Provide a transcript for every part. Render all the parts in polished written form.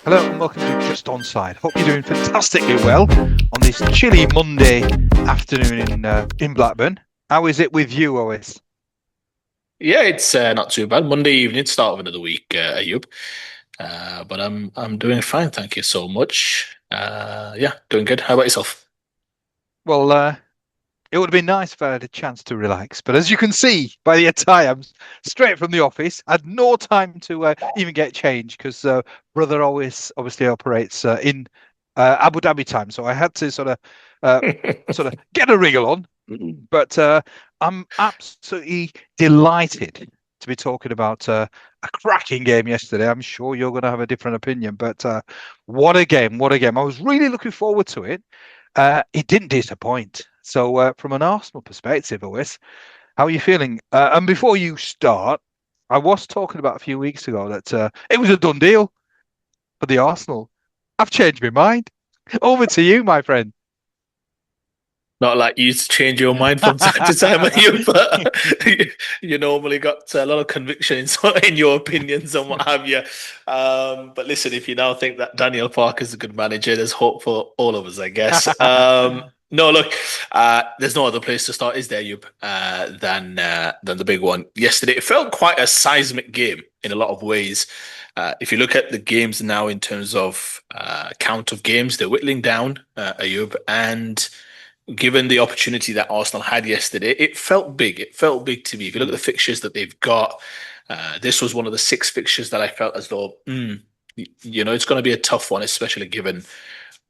Hello and welcome to Just Onside. Hope you're doing fantastically well on this chilly Monday afternoon in Blackburn. How is it with you, Owen? Yeah, it's not too bad. Monday evening, start of another week, Ayub. But I'm doing fine, thank you so much. Yeah, doing good. How about yourself? Well, it would have been nice if I had a chance to relax, but as you can see by the attire, I'm straight from the office. Had no time to even get changed because brother always obviously operates in Abu Dhabi time, so I had to uh, sort of get a wriggle on. But I'm absolutely delighted to be talking about a cracking game yesterday. I'm sure you're going to have a different opinion, but what a game! What a game! I was really looking forward to it. It didn't disappoint. So, from an Arsenal perspective, Lewis, how are you feeling? And before you start, I was talking about a few weeks ago that it was a done deal for the Arsenal. I've changed my mind. Over to you, my friend. Not like you change your mind from time to time, Ayub, but you normally got a lot of conviction in your opinions and what have you. But listen, if you now think that Daniel Parker is a good manager, there's hope for all of us, I guess. No, look, there's no other place to start, is there, Ayub, than the big one yesterday. It felt quite a seismic game in a lot of ways. If you look at the games now in terms of count of games, they're whittling down, Ayub, and given the opportunity that Arsenal had yesterday, it felt big. It felt big to me. If you look at the fixtures that they've got, this was one of the six fixtures that I felt as though, it's going to be a tough one, especially given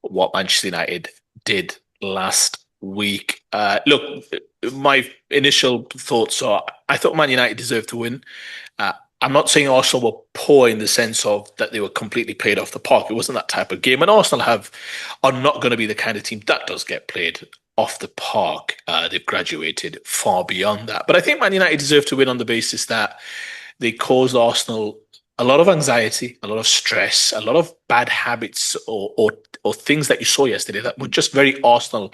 what Manchester United did last week. Look, my initial thoughts are I thought Man United deserved to win. Uh, I'm not saying Arsenal were poor in the sense of that they were completely played off the park. It wasn't that type of game. And Arsenal are not going to be the kind of team that does get played off the park. They've graduated far beyond that. But I think Man United deserve to win on the basis that they caused Arsenal a lot of anxiety, a lot of stress, a lot of bad habits or things that you saw yesterday that were just very Arsenal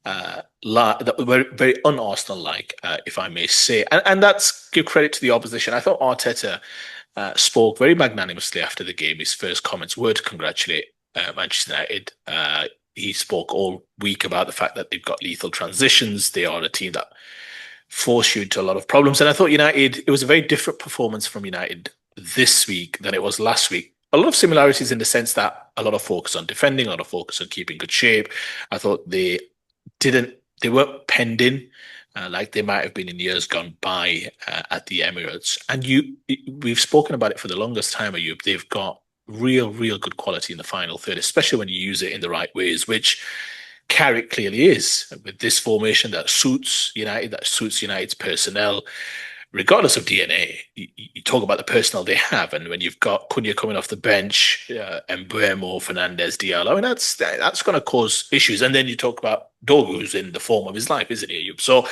that were very un-Arsenal like, if I may say. And that's give credit to the opposition. I thought Arteta spoke very magnanimously after the game. His first comments were to congratulate Manchester United. He spoke all week about the fact that they've got lethal transitions. They are a team that force you into a lot of problems. And I thought United, it was a very different performance from United this week than it was last week. A lot of similarities in the sense that a lot of focus on defending, a lot of focus on keeping good shape. I thought they weren't penned in like they might have been in years gone by at the Emirates. And we've spoken about it for the longest time, Ayub. They've got real good quality in the final third, especially when you use it in the right ways, which Carrick clearly is with this formation that suits United, that suits United's personnel, regardless of DNA. You talk about the personnel they have, and when you've got Cunha coming off the bench, Embuemo, Fernandez, Diallo, I mean that's going to cause issues. And then you talk about Dogu, who's in the form of his life, isn't he? So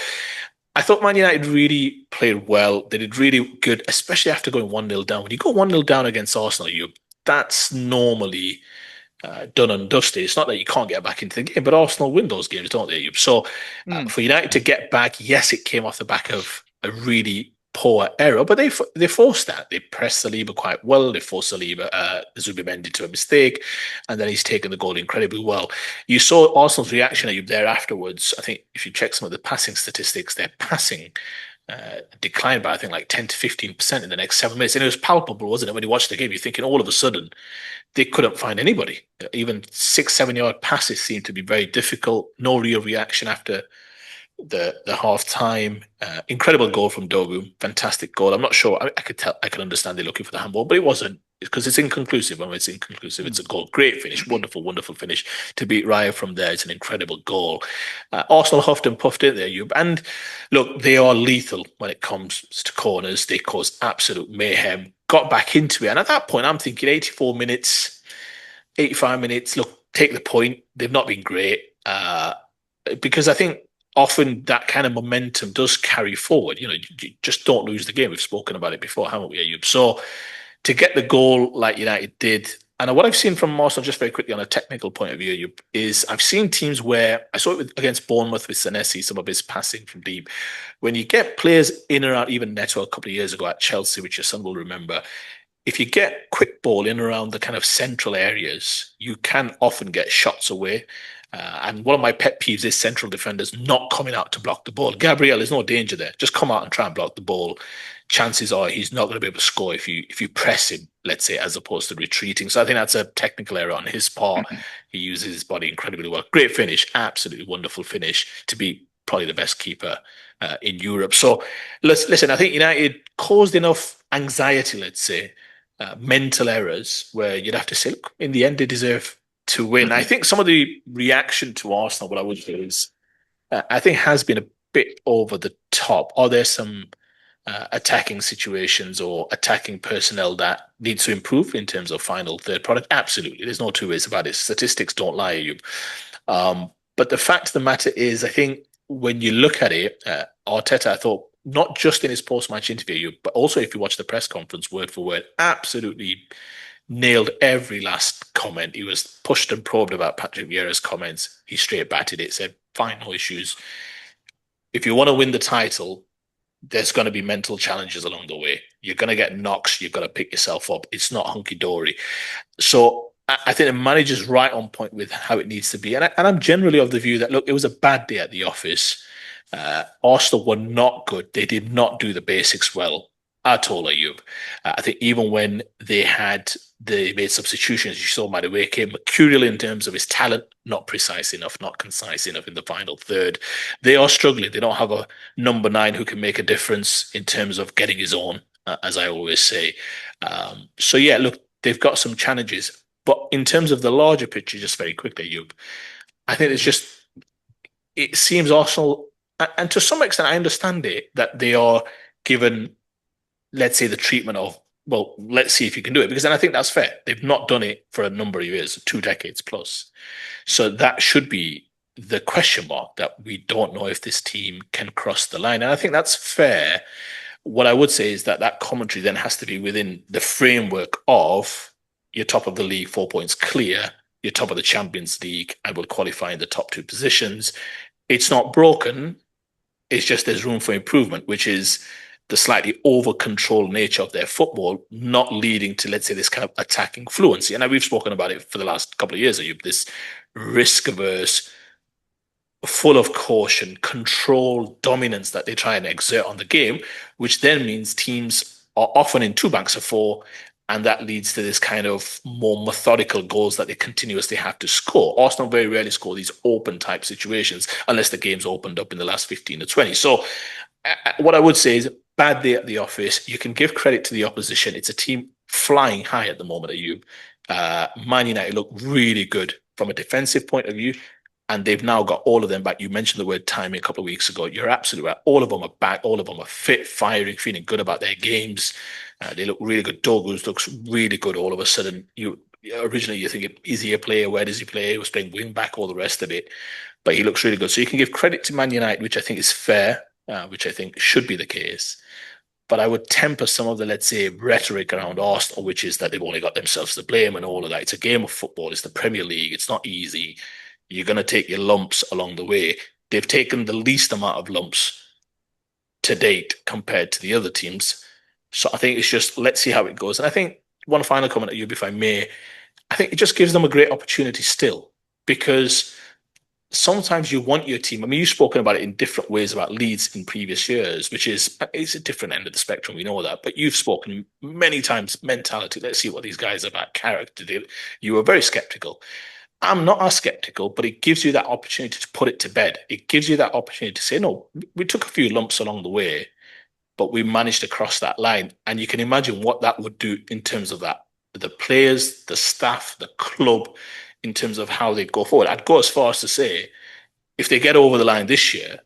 I thought Man United really played well. They did really good, especially after going 1-0 down. When you go 1-0 down against Arsenal, that's normally done and dusted. It's not that you can't get back into the game, but Arsenal win those games, don't they? So Mm. for United to get back, yes, it came off the back of a really poor error, but they forced that. They pressed Saliba quite well. They forced Saliba, Zubimendi to a mistake, and then he's taken the goal incredibly well. You saw Arsenal's reaction there afterwards. I think if you check some of the passing statistics, their passing declined by I think like 10 to 15% in the next 7 minutes. And it was palpable, wasn't it? When you watch the game, you're thinking all of a sudden they couldn't find anybody. Even 6, 7 yard passes seemed to be very difficult. No real reaction after the half time. Incredible goal from Dogu. Fantastic goal. I'm not sure. I could understand they're looking for the handball, but it wasn't because it's inconclusive. When it's inconclusive, it's a goal. Great finish. Wonderful finish. To beat Raya from there, it's an incredible goal. Arsenal huffed and puffed it there, you. And look, they are lethal when it comes to corners. They cause absolute mayhem. Got back into it. And at that point, I'm thinking 84 minutes, 85 minutes. Look, take the point. They've not been great. Because I think often that kind of momentum does carry forward. You just don't lose the game. We've spoken about it before, haven't we, Ayub? So to get the goal like United did, and what I've seen from Arsenal, just very quickly on a technical point of view, Ayub, is I've seen teams where I saw it against Bournemouth with Senesi, some of his passing from deep. When you get players in and out, even Neto a couple of years ago at Chelsea, which your son will remember, if you get quick ball in around the kind of central areas, you can often get shots away. And one of my pet peeves is central defenders not coming out to block the ball. Gabriel, there's no danger there. Just come out and try and block the ball. Chances are he's not going to be able to score if you press him, let's say, as opposed to retreating. So I think that's a technical error on his part. He uses his body incredibly well. Great finish, absolutely wonderful finish to be probably the best keeper in Europe. So listen, I think United caused enough anxiety, let's say, mental errors where you'd have to say, look, in the end, they deserve to win. I think some of the reaction to Arsenal, what I would say is, I think has been a bit over the top. Are there some attacking situations or attacking personnel that needs to improve in terms of final third product? Absolutely. There's no two ways about it. Statistics don't lie, you. But the fact of the matter is, I think when you look at it, Arteta, I thought, not just in his post-match interview, but also if you watch the press conference word for word, absolutely nailed every last comment. He was pushed and probed about Patrick Vieira's comments. He straight batted it, said, fine, no issues. If you want to win the title, there's going to be mental challenges along the way. You're going to get knocks. You've got to pick yourself up. It's not hunky dory. So I think the manager's right on point with how it needs to be. And I'm generally of the view that, look, it was a bad day at the office. Arsenal were not good. They did not do the basics well at all, Ayub. I think even when they made substitutions, you saw Madueke, mercurial in terms of his talent, not precise enough, not concise enough in the final third. They are struggling. They don't have a number 9 who can make a difference in terms of getting his own, as I always say. So yeah, look, they've got some challenges. But in terms of the larger picture, just very quickly, Ayub, I think it seems Arsenal, and to some extent, I understand it, that they are given, let's say, the treatment of, well, let's see if you can do it. Because then I think that's fair. They've not done it for a number of years, 2 decades plus. So that should be the question mark, that we don't know if this team can cross the line. And I think that's fair. What I would say is that commentary then has to be within the framework of you're top of the league, 4 points clear, you're top of the Champions League, and will qualify in the top 2 positions. It's not broken. It's just there's room for improvement, which is the slightly over-controlled nature of their football, not leading to, let's say, this kind of attacking fluency. And we've spoken about it for the last couple of years, Ayub, this risk-averse, full of caution, control, dominance that they try and exert on the game, which then means teams are often in 2 banks of 4, and that leads to this kind of more methodical goals that they continuously have to score. Arsenal very rarely score these open type situations unless the game's opened up in the last 15 to 20. So what I would say is, bad day at the office. You can give credit to the opposition. It's a team flying high at the moment, at you. Man United look really good from a defensive point of view, and they've now got all of them back. You mentioned the word timing a couple of weeks ago. You're absolutely right. All of them are back. All of them are fit, firing, feeling good about their games. They look really good. Dogus looks really good all of a sudden. Originally you're thinking, is he a player? Where does he play? He was playing wing back, all the rest of it. But he looks really good. So you can give credit to Man United, which I think is fair, which I think should be the case. But I would temper some of the, let's say, rhetoric around Arsenal, which is that they've only got themselves to blame and all of that. It's a game of football. It's the Premier League. It's not easy. You're going to take your lumps along the way. They've taken the least amount of lumps to date compared to the other teams. So I think it's just, let's see how it goes. And I think one final comment at you, if I may, I think it just gives them a great opportunity still, because sometimes you want your team. I mean, you've spoken about it in different ways about Leeds in previous years, which is, it's a different end of the spectrum. We know that, but you've spoken many times mentality. Let's see what these guys are about, character. You were very skeptical. I'm not as skeptical, but it gives you that opportunity to put it to bed. It gives you that opportunity to say, no, we took a few lumps along the way, but we managed to cross that line. And you can imagine what that would do in terms of that, the players, the staff, the club, in terms of how they go forward. I'd go as far as to say, if they get over the line this year,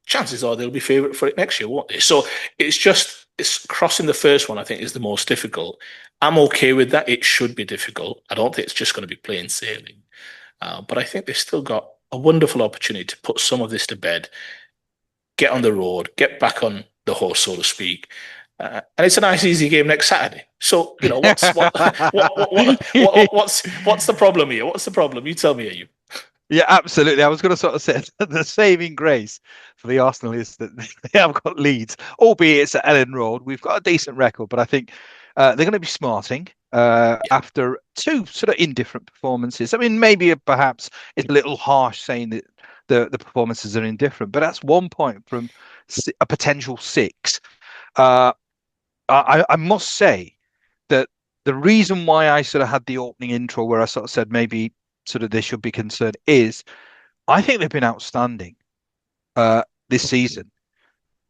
chances are they'll be favourite for it next year, won't they? So it's crossing the first one, I think, is the most difficult. I'm okay with that. It should be difficult. I don't think it's just going to be plain sailing. But I think they've still got a wonderful opportunity to put some of this to bed, get on the road, get back on the horse, so to speak. And it's a nice, easy game next Saturday. So what's the problem here? What's the problem? You tell me, are you? Yeah, absolutely. I was going to sort of say the saving grace for the Arsenal is that they have got Leeds, albeit it's at Ellen Road. We've got a decent record, but I think They're going to be smarting after two sort of indifferent performances. I mean, maybe perhaps it's a little harsh saying that the performances are indifferent, but that's 1 point from a potential six. Uh, I must say that the reason why I sort of had the opening intro where I sort of said maybe sort of they should be concerned is I think they've been outstanding this season.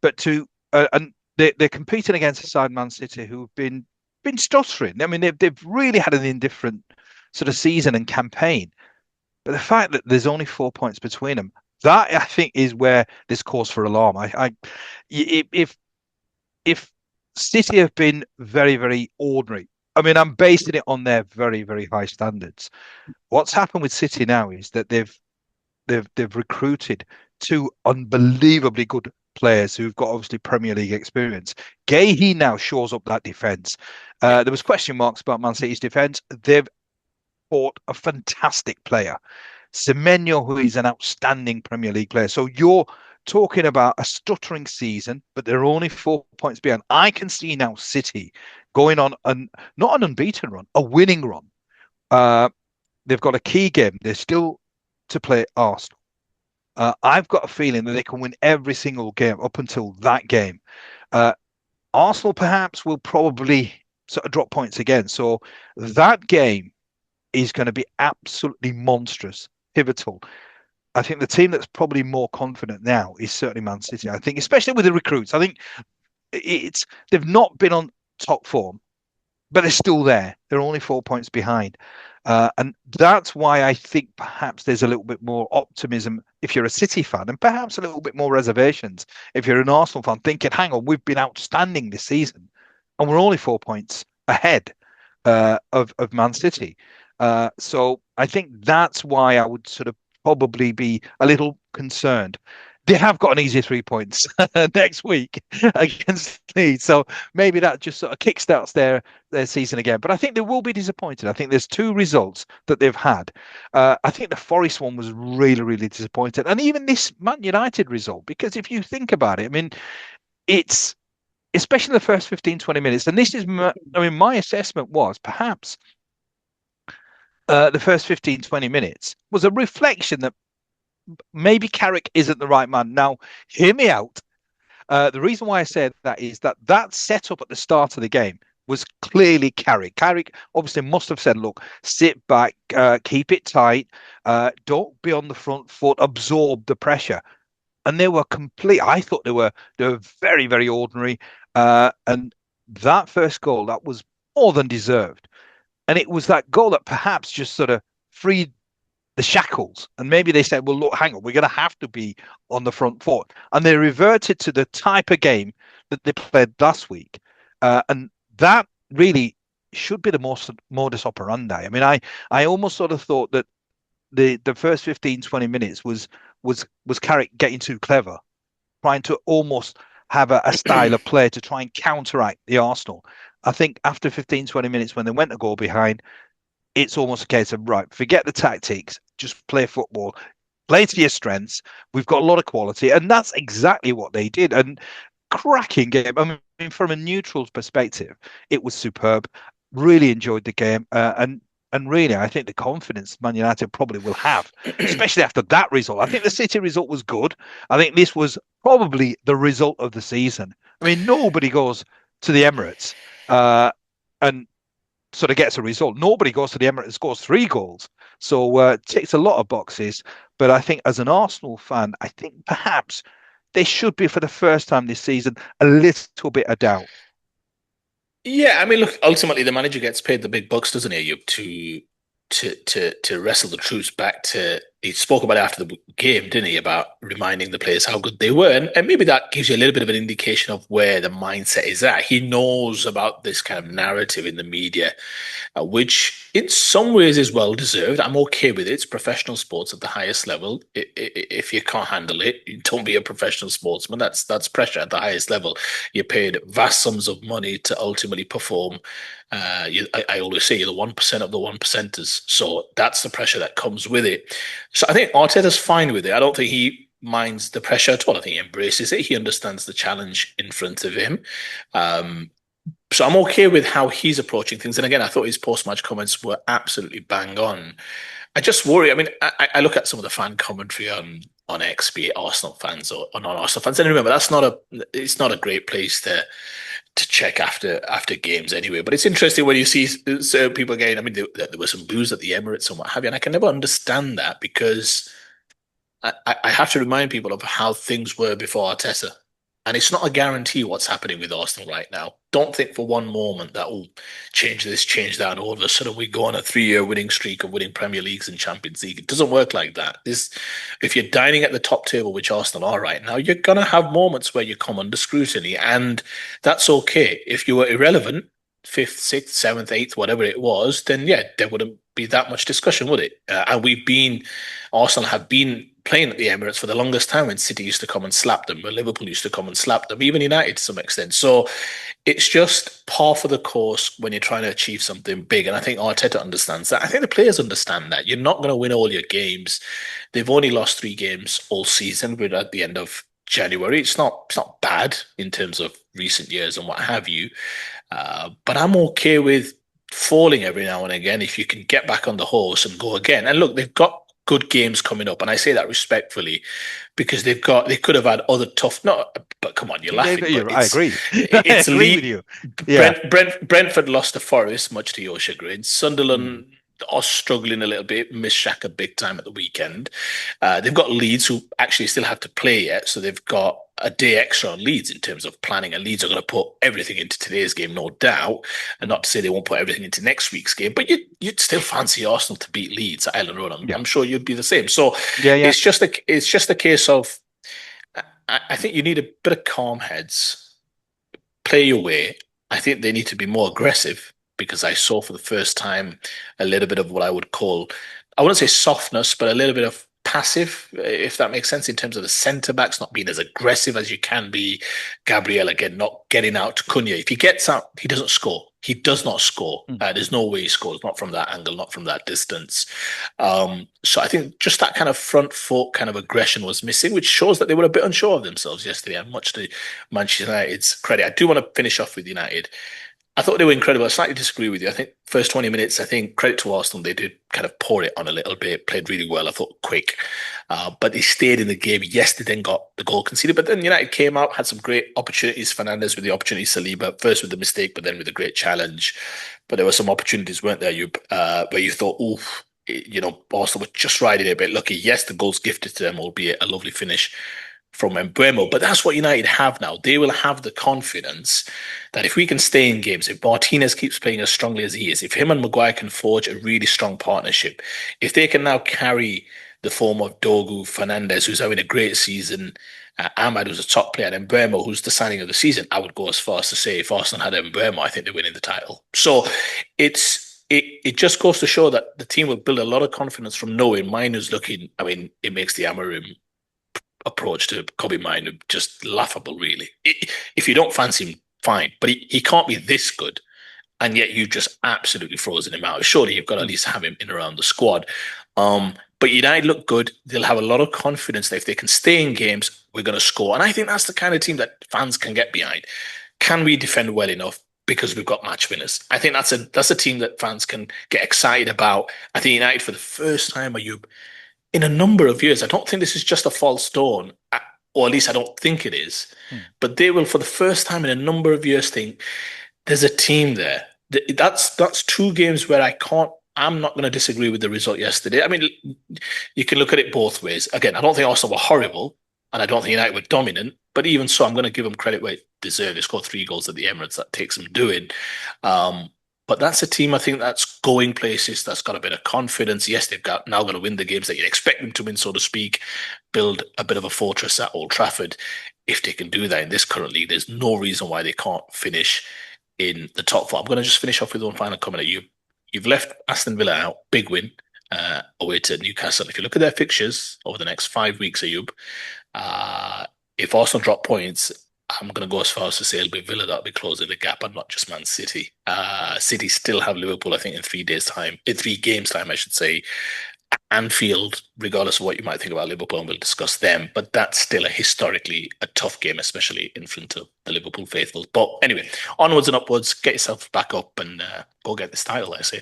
But and they're competing against a side Man City who've been stuttering. I mean, they've really had an indifferent sort of season and campaign. But the fact that there's only 4 points between them, that I think is where there's cause for alarm. If City have been very, very ordinary, I mean, I'm basing it on their very, very high standards. What's happened with City now is that they've recruited two unbelievably good players who've got obviously Premier League experience. Gahey now shores up that defence. Yeah. There was question marks about Man City's defence. They've bought a fantastic player, Semenyo, who is an outstanding Premier League player. So you're talking about a stuttering season, but they're only 4 points behind. I can see now City going on not an unbeaten run, a winning run. Uh, they've got a key game. They're still to play Arsenal. I've got a feeling that they can win every single game up until that game. Uh, Arsenal perhaps will probably sort of drop points again. So that game is going to be absolutely monstrous, pivotal. I think the team that's probably more confident now is certainly Man City. I think, especially with the recruits, I think it's they've not been on top form, but they're still there. They're only 4 points behind. And that's why I think perhaps there's a little bit more optimism if you're a City fan, and perhaps a little bit more reservations if you're an Arsenal fan, thinking, hang on, we've been outstanding this season, and we're only 4 points ahead of Man City. So I think that's why I would sort of probably be a little concerned. They have got an easy 3 points next week against Leeds, so maybe that just sort of kickstarts their season again. But I think they will be disappointed. I think there's two results that they've had. I think the Forest one was really, really disappointing, and even this Man United result, because if you think about it, I mean, it's especially the first 15, 20 minutes, and this is, I mean, my assessment was perhaps the first 15, 20 minutes was a reflection that maybe Carrick isn't the right man. Now, hear me out. The reason why I said that is that that setup at the start of the game was clearly Carrick. Carrick obviously must have said, look, sit back, keep it tight, don't be on the front foot, absorb the pressure. And they were complete. I thought they were very, very ordinary. And that first goal, that was more than deserved. And it was that goal that perhaps just sort of freed the shackles. And maybe they said, well, look, hang on, we're going to have to be on the front foot. And they reverted to the type of game that they played last week. And that really should be the most modus operandi. I mean, I almost sort of thought that the first 15, 20 minutes was Carrick getting too clever, trying to almost have a style of play to try and counteract the Arsenal. I think after 15, 20 minutes when they went to go behind, it's almost a case of, right, forget the tactics, just play football, play to your strengths. We've got a lot of quality. And that's exactly what they did. And cracking game. I mean, from a neutral's perspective, it was superb. Really enjoyed the game. And really, I think the confidence Man United probably will have, especially after that result. I think the City result was good. I think this was probably the result of the season. I mean, nobody goes to the Emirates and sort of gets a result. Nobody goes to the Emirates and scores 3 goals. So ticks a lot of boxes. But I think as an Arsenal fan, I think perhaps there should be, for the first time this season, a little bit of doubt. Yeah, I mean, look, ultimately the manager gets paid the big bucks, doesn't he, Ayub, to wrestle the troops back to. He spoke about it after the game, didn't he, about reminding the players how good they were, and maybe that gives you a little bit of an indication of where the mindset is at. He knows about this kind of narrative in the media, which in some ways is well deserved. I'm okay with it. It's professional sports at the highest level. If you can't handle it, don't be a professional sportsman. That's pressure at the highest level. You're paid vast sums of money to ultimately perform. I always say you're the 1% of the 1%ers. So that's the pressure that comes with it. So I think Arteta's fine with it. I don't think he minds the pressure at all. I think he embraces it. He understands the challenge in front of him. Um, So I'm okay with how he's approaching things. And again, I thought his post-match comments were absolutely bang on. I just worry. I mean, I look at some of the fan commentary on X, be it Arsenal fans or non-Arsenal fans. And remember, it's not a great place to check after games anyway. But it's interesting when you see certain people again. I mean, there were some boos at the Emirates and what have you, and I can never understand that because I have to remind people of how things were before Arteta. And it's not a guarantee what's happening with Arsenal right now. Don't think for one moment that will change this, change that, and all of a sudden we go on a 3-year winning streak of winning Premier Leagues and Champions League. It doesn't work like that. If you're dining at the top table, which Arsenal are right now, you're gonna have moments where you come under scrutiny, and that's okay. If you were irrelevant, fifth, sixth, seventh, eighth, whatever it was, then yeah, there wouldn't be that much discussion, would it? And Arsenal have been playing at the Emirates for the longest time when City used to come and slap them, when Liverpool used to come and slap them, even United to some extent. So it's just par for the course when you're trying to achieve something big. And I think Arteta understands that. I think the players understand that. You're not going to win all your games. They've only lost 3 games all season. We're at the end of January. It's not bad in terms of recent years and what have you. But I'm okay with falling every now and again if you can get back on the horse and go again. And look, they've got good games coming up, and I say that respectfully because they could have had other tough. Not, but come on, you're laughing. But I agree. I it's agree with you. Yeah. Brentford lost to Forest, much to your chagrin. Mm. Sunderland are struggling a little bit. Missed Shaka big time at the weekend. They've got Leeds, who actually still have to play yet, so they've got a day extra on Leeds in terms of planning. And Leeds are going to put everything into today's game, no doubt. And not to say they won't put everything into next week's game, but you'd still fancy Arsenal to beat Leeds at Ellen Road. Yeah. I'm sure you'd be the same. So Yeah. Yeah. it's just a case of I think you need a bit of calm heads, play your way. I think they need to be more aggressive because I saw for the first time a little bit of what I would call, I wouldn't say softness, but a little bit of passive, if that makes sense, in terms of the centre backs not being as aggressive as you can be. Gabriel again not getting out to Cunha. If he gets out, he doesn't score. He does not score. Mm. There's no way he scores, not from that angle, not from that distance. So I think just that kind of front foot kind of aggression was missing, which shows that they were a bit unsure of themselves yesterday, and much to Manchester United's credit. I do want to finish off with United. I thought they were incredible. I slightly disagree with you. I think first 20 minutes, I think credit to Arsenal, they did kind of pour it on a little bit, played really well. I thought quick, but they stayed in the game. Yes, they then got the goal conceded, but then United came out, had some great opportunities. Fernandes with the opportunity, Saliba first with the mistake, but then with a great challenge. But there were some opportunities, weren't there, where you thought, oh, Arsenal were just riding it a bit lucky. Yes, the goal's gifted to them, albeit a lovely finish from Mbeumo. But that's what United have now. They will have the confidence that if we can stay in games, if Martinez keeps playing as strongly as he is, if him and Maguire can forge a really strong partnership, if they can now carry the form of Dogu, Fernandes, who's having a great season, Ahmad, who's a top player, and Mbeumo, who's the signing of the season, I would go as far as to say if Arsenal had Mbeumo, I think they're winning the title. So it just goes to show that the team will build a lot of confidence from knowing Mainoo's looking. I mean, it makes the Amarim approach to Kobe Minu just laughable, really. If you don't fancy him, fine, but he can't be this good, and yet you just absolutely frozen him out. Surely you've got to at least have him in around the squad. But United look good. They'll have a lot of confidence that if they can stay in games, we're going to score. And I think that's the kind of team that fans can get behind. Can we defend well enough? Because we've got match winners. I think that's a team that fans can get excited about. I think United, for the first time, in a number of years, I don't think this is just a false dawn, or at least I don't think it is, but they will, for the first time in a number of years, think there's a team there. That's 2 games where I'm not going to disagree with the result yesterday. I mean, you can look at it both ways. Again, I don't think Arsenal were horrible, and I don't think United were dominant, but even so, I'm going to give them credit where it deserved. They scored 3 goals at the Emirates. That takes them doing. But that's a team, I think, that's going places, that's got a bit of confidence. Yes, they've got now going to win the games that you'd expect them to win, so to speak, build a bit of a fortress at Old Trafford. If they can do that in this current league, there's no reason why they can't finish in the top 4. I'm going to just finish off with one final comment at you. You've left Aston Villa out, big win away to Newcastle. If you look at their fixtures over the next 5 weeks, Ayub, if Arsenal drop points, I'm going to go as far as to say it'll be Villa that'll be closing the gap and not just Man City. City still have Liverpool, I think, in 3 days' time, in 3 games' time, I should say. Anfield, regardless of what you might think about Liverpool, and we'll discuss them, but that's still historically a tough game, especially in front of the Liverpool faithful. But anyway, onwards and upwards, get yourself back up and go get this title, I say.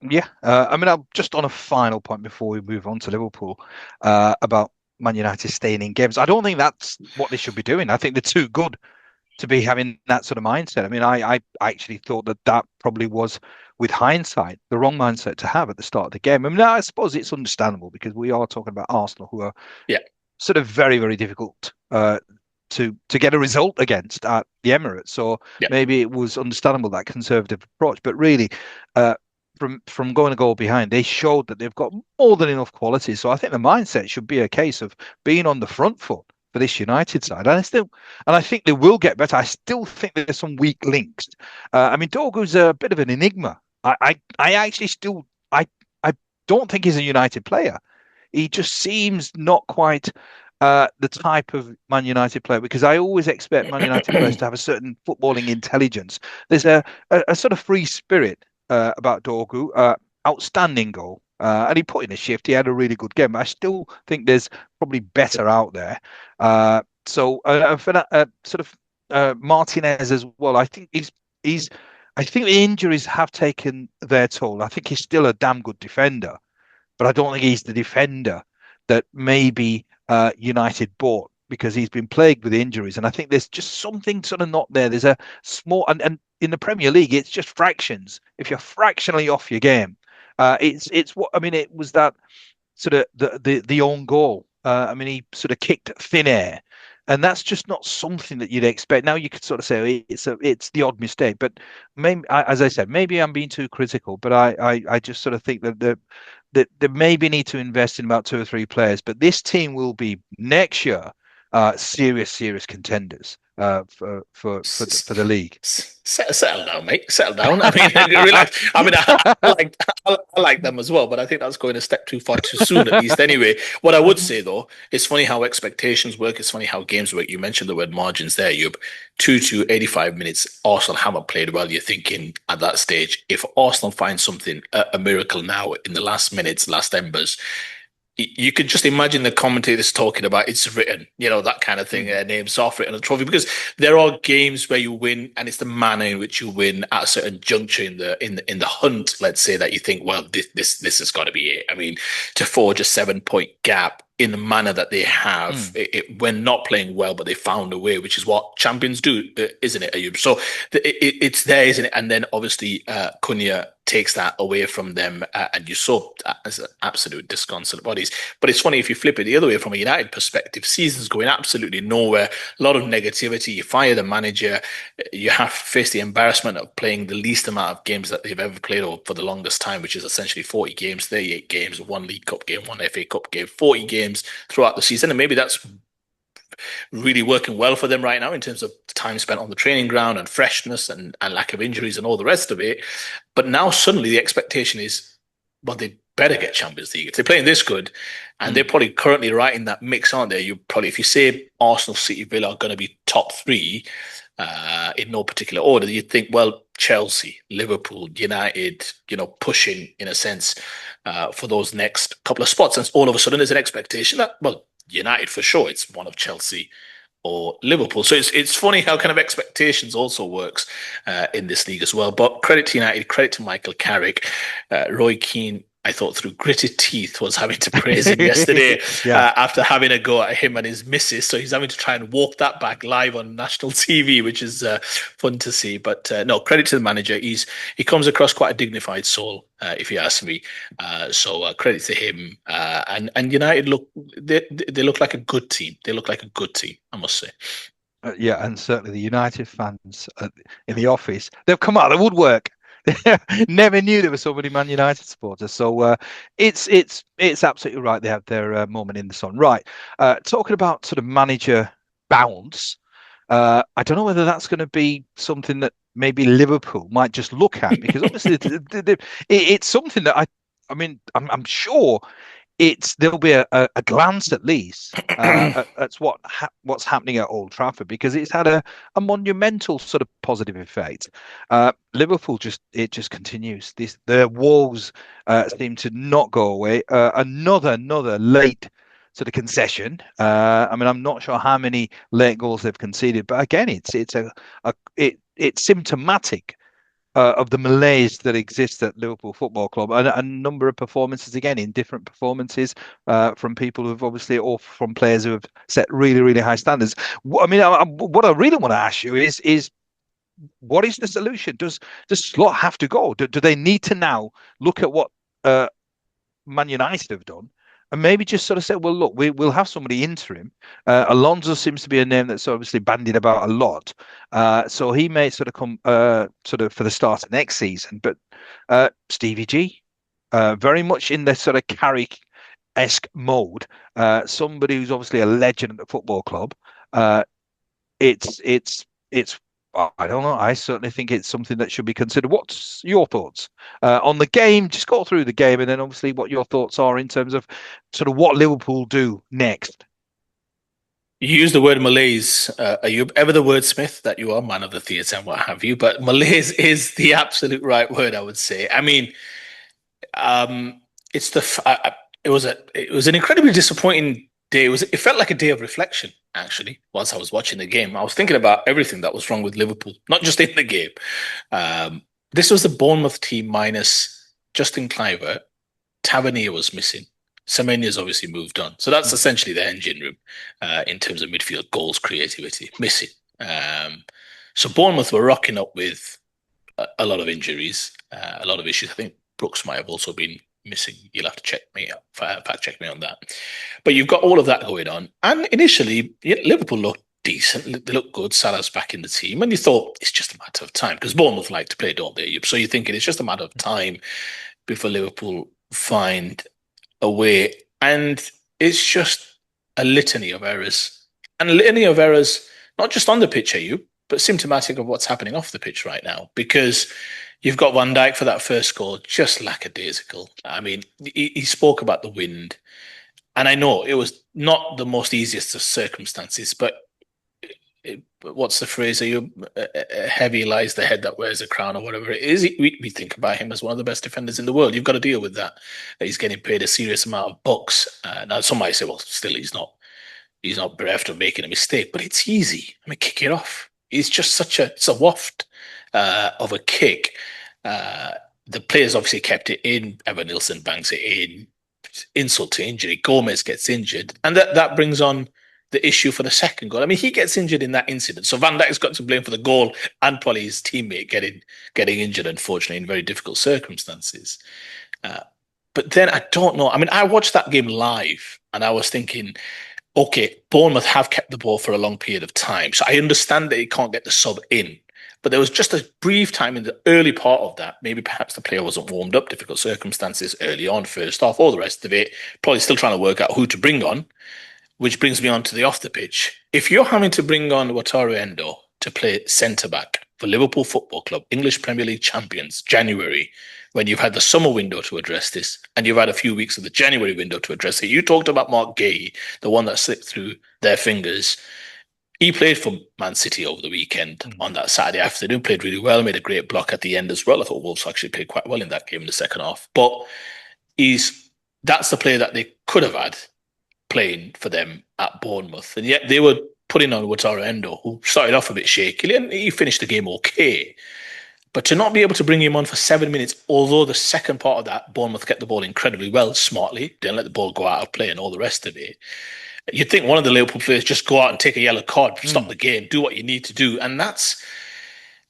Yeah, I mean, I'll just on a final point before we move on to Liverpool about Man United staying in games. I don't think that's what they should be doing. I think they're too good to be having that sort of mindset. I mean, I actually thought that that probably was, with hindsight, the wrong mindset to have at the start of the game. I mean, I suppose it's understandable because we are talking about Arsenal, who are Yeah. sort of very, very difficult to get a result against at the Emirates. So Yeah. maybe it was understandable, that conservative approach. But really, uh, from going a goal behind, they showed that they've got more than enough quality. So I think the mindset should be a case of being on the front foot for this United side. And I think they will get better. I still think there's some weak links. I mean, Dorgu's a bit of an enigma. I actually still, I don't think he's a United player. He just seems not quite the type of Man United player, because I always expect Man United players to have a certain footballing intelligence. There's a sort of free spirit about Dorgu. Outstanding goal. And he put in a shift. He had a really good game. I still think there's probably better out there. For that, sort of Martinez as well. He's. I think the injuries have taken their toll. I think he's still a damn good defender, but I don't think he's the defender that maybe United bought, because he's been plagued with injuries. And I think there's just something sort of not there. There's a small, and in the Premier League, it's just fractions. If you're fractionally off your game, it's what I mean. It was that sort of the own goal. I mean, he sort of kicked thin air, and that's just not something that you'd expect. Now you could sort of say it's the odd mistake, but maybe, as I said, maybe I'm being too critical. But I just sort of think that they maybe need to invest in about two or three players. But this team will be next year serious contenders for the league. Settle down, mate. Settle down. I mean, relax. I mean, I like them as well, but I think that's going a step too far too soon, at least. Anyway, what I would say though, it's funny how expectations work. It's funny how games work. You mentioned the word margins there. You 2 to 85 minutes. Arsenal haven't played well. You're thinking at that stage, if Arsenal find something, a miracle now in the last minutes, last embers, you could just imagine the commentators talking about it's written, that kind of thing, names off written on the trophy, because there are games where you win and it's the manner in which you win at a certain juncture in the hunt, let's say, that you think, well, this has got to be it. I mean, to forge a 7 point gap in the manner that they have, when not playing well, but they found a way, which is what champions do, isn't it, Ayub? So it's there, isn't it? And then obviously Cunha takes that away from them, and you saw that as an absolute disconsolate bodies. But it's funny, if you flip it the other way from a United perspective, season's going absolutely nowhere. A lot of negativity. You fire the manager. You have to face the embarrassment of playing the least amount of games that they've ever played, or for the longest time, which is essentially 40 games, 38 games, one League Cup game, one FA Cup game, 40 games throughout the season. And maybe that's really working well for them right now in terms of time spent on the training ground and freshness and lack of injuries and all the rest of it. But now suddenly the expectation is, well, they better get Champions League. If they're playing this good, and they're probably currently right in that mix, aren't they? You probably, if you say Arsenal, City, Villa are going to be top three in no particular order, you'd think, well, Chelsea, Liverpool, United, pushing in a sense for those next couple of spots. And all of a sudden there's an expectation that, well, United for sure, it's one of Chelsea or Liverpool. So it's funny how kind of expectations also works in this league as well. But credit to United, credit to Michael Carrick, Roy Keane. I thought through gritted teeth was having to praise him yesterday Yeah. after having a go at him and his missus. So he's having to try and walk that back live on national TV, which is fun to see. But no, credit to the manager. He comes across quite a dignified soul, if you ask me. So credit to him. And United they look like a good team. They look like a good team, I must say. Yeah, and certainly the United fans in the office, they've come out of the woodwork. Never knew there were so many Man United supporters. So it's absolutely right. They have their moment in the sun. Right. Talking about sort of manager bounce, I don't know whether that's going to be something that maybe Liverpool might just look at, because obviously it's something that I'm sure there'll be a glance at least at what's happening at Old Trafford, because it's had a monumental sort of positive effect. Liverpool just continues. Their woes seem to not go away. Another late sort of concession. I mean, I'm not sure how many late goals they've conceded, but again, it's symptomatic of the malaise that exists at Liverpool Football Club, and a number of performances again in different performances from people who've obviously, or from players who have set really, really high standards. What I really want to ask you is what is the solution? Does Slot have to go? Do they need to now look at what uh, Man United have done, and maybe just sort of say, well, look, we'll have somebody interim. Alonso seems to be a name that's obviously bandied about a lot, so he may sort of come sort of for the start of next season. But Stevie G, very much in this sort of Carrick-esque mode, somebody who's obviously a legend at the football club. Uh, it's I don't know. I certainly think it's something that should be considered. What's your thoughts on the game? Just go through the game, and then obviously what your thoughts are in terms of sort of what Liverpool do next. You use the word malaise. Are you ever the wordsmith that you are, man of the theatre and what have you? But malaise is the absolute right word, I would say. I mean, um, it's it was an incredibly disappointing day. It felt like a day of reflection, actually, whilst I was watching the game. I was thinking about everything that was wrong with Liverpool, not just in the game. Um, this was the Bournemouth team minus Justin Kluivert. Tavernier was missing. Semenya's obviously moved on. So that's Mm. essentially the engine room in terms of midfield goals, creativity, missing. So Bournemouth were rocking up with a lot of injuries, a lot of issues. I think Brooks might have also been missing. You'll have to check me up, fact check me on that. But you've got all of that going on. And initially, yeah, Liverpool looked decent. They looked good. Salah's back in the team. And you thought it's just a matter of time because Bournemouth like to play, don't they? So you're thinking it's just a matter of time before Liverpool find a way. And it's just a litany of errors. And a litany of errors, not just on the pitch, are you, but symptomatic of what's happening off the pitch right now. Because you've got Van Dijk for that first goal, just lackadaisical. I mean, he spoke about the wind. And I know it was not the most easiest of circumstances, but what's the phrase? Are you heavy lies the head that wears a crown or whatever it is? We think about him as one of the best defenders in the world. You've got to deal with that. He's getting paid a serious amount of bucks. Now, some might say, well, still, he's not bereft of making a mistake, but it's easy. I mean, kick it off. He's just it's a waft of a kick. The players obviously kept it in. Evan Nilsson bangs it in. Insult to injury. Gomez gets injured. And that brings on the issue for the second goal. I mean, he gets injured in that incident. So Van Dijk's got to blame for the goal and probably his teammate getting injured, unfortunately, in very difficult circumstances. But then I don't know. I mean, I watched that game live and I was thinking, okay, Bournemouth have kept the ball for a long period of time. So I understand that he can't get the sub in. But there was just a brief time in the early part of that. Maybe perhaps the player wasn't warmed up, difficult circumstances early on, first off, all the rest of it. Probably still trying to work out who to bring on, which brings me on to the off the pitch. If you're having to bring on Wataru Endo to play centre back for Liverpool Football Club, English Premier League champions, January, when you've had the summer window to address this, and you've had a few weeks of the January window to address it. You talked about Mark Gay, the one that slipped through their fingers. He played for Man City over the weekend on that Saturday afternoon, played really well, made a great block at the end as well. I thought Wolves actually played quite well in that game in the second half. But that's the player that they could have had playing for them at Bournemouth. And yet they were putting on Wataru Endo, who started off a bit shakily and he finished the game okay. But to not be able to bring him on for 7 minutes, although the second part of that, Bournemouth kept the ball incredibly well, smartly, didn't let the ball go out of play and all the rest of it. You'd think one of the Liverpool players just go out and take a yellow card, stop the game, do what you need to do. And that's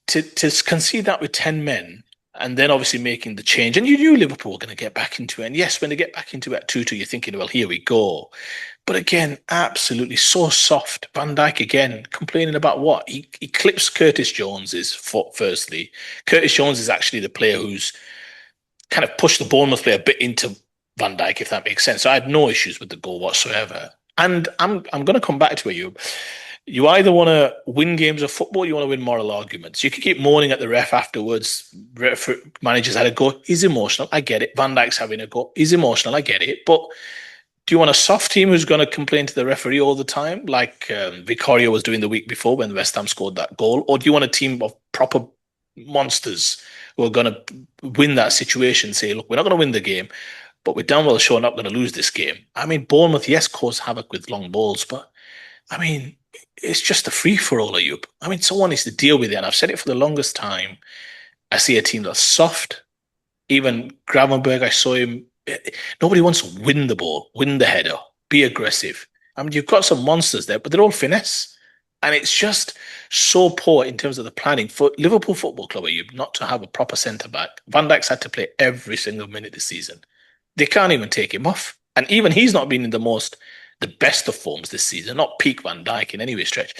to concede that with 10 men and then obviously making the change. And you knew Liverpool were going to get back into it. And yes, when they get back into it at 2-2, you're thinking, well, here we go. But again, absolutely so soft. Van Dijk again complaining about what? He clips Curtis Jones's foot firstly. Curtis Jones is actually the player who's kind of pushed the Bournemouth player a bit into Van Dijk, if that makes sense. So I had no issues with the goal whatsoever. And I'm going to come back to it. You either want to win games of football, you want to win moral arguments. You can keep moaning at the ref afterwards. Ref managers had a go. He's emotional. I get it. Van Dijk's having a go. He's emotional. I get it. But do you want a soft team who's going to complain to the referee all the time, like Vicario was doing the week before when West Ham scored that goal? Or do you want a team of proper monsters who are going to win that situation? Say, look, we're not going to win the game, but we're damn well sure not going to lose this game. I mean, Bournemouth, yes, cause havoc with long balls, but I mean, it's just a free for all, Ayub. I mean, someone needs to deal with it. And I've said it for the longest time. I see a team that's soft. Even Gravenberg, I saw him. Nobody wants to win the ball, win the header, be aggressive. I mean, you've got some monsters there, but they're all finesse. And it's just so poor in terms of the planning for Liverpool Football Club, Ayub, not to have a proper centre back. Van Dijk's had to play every single minute this season. They can't even take him off. And even he's not been in the best of forms this season, not peak Van Dijk in any way stretch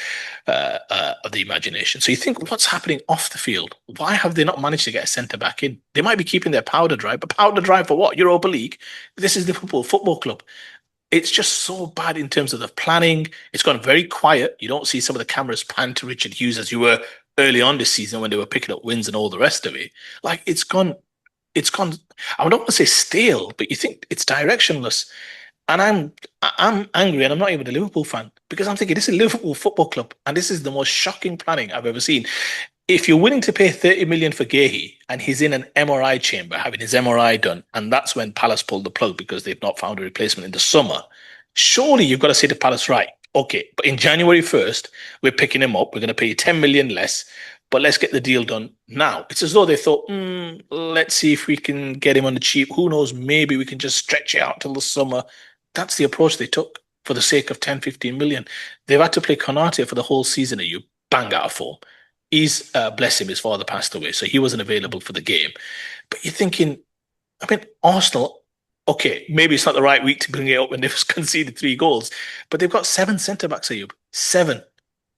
of the imagination. So you think, what's happening off the field? Why have they not managed to get a centre back in? They might be keeping their powder dry, but powder dry for what? Europa League? This is Liverpool Football Club. It's just so bad in terms of the planning. It's gone very quiet. You don't see some of the cameras pan to Richard Hughes as you were early on this season when they were picking up wins and all the rest of it. Like it's gone. I don't want to say stale, but you think it's directionless. And I'm angry, and I'm not even a Liverpool fan because I'm thinking this is Liverpool Football Club, and this is the most shocking planning I've ever seen. If you're willing to pay 30 million for Gehi and he's in an MRI chamber having his MRI done, and that's when Palace pulled the plug because they've not found a replacement in the summer, surely you've got to say to Palace, right, okay, but in January 1st, we're picking him up. We're going to pay you 10 million less, but let's get the deal done now. It's as though they thought, let's see if we can get him on the cheap. Who knows? Maybe we can just stretch it out till the summer. That's the approach they took for the sake of 10, 15 million. They've had to play Konate for the whole season. You bang out of form. He's, bless him, his father passed away, so he wasn't available for the game. But you're thinking, I mean, Arsenal, okay, maybe it's not the right week to bring it up when they've conceded 3 goals, but they've got 7 centre backs, Ayub. 7.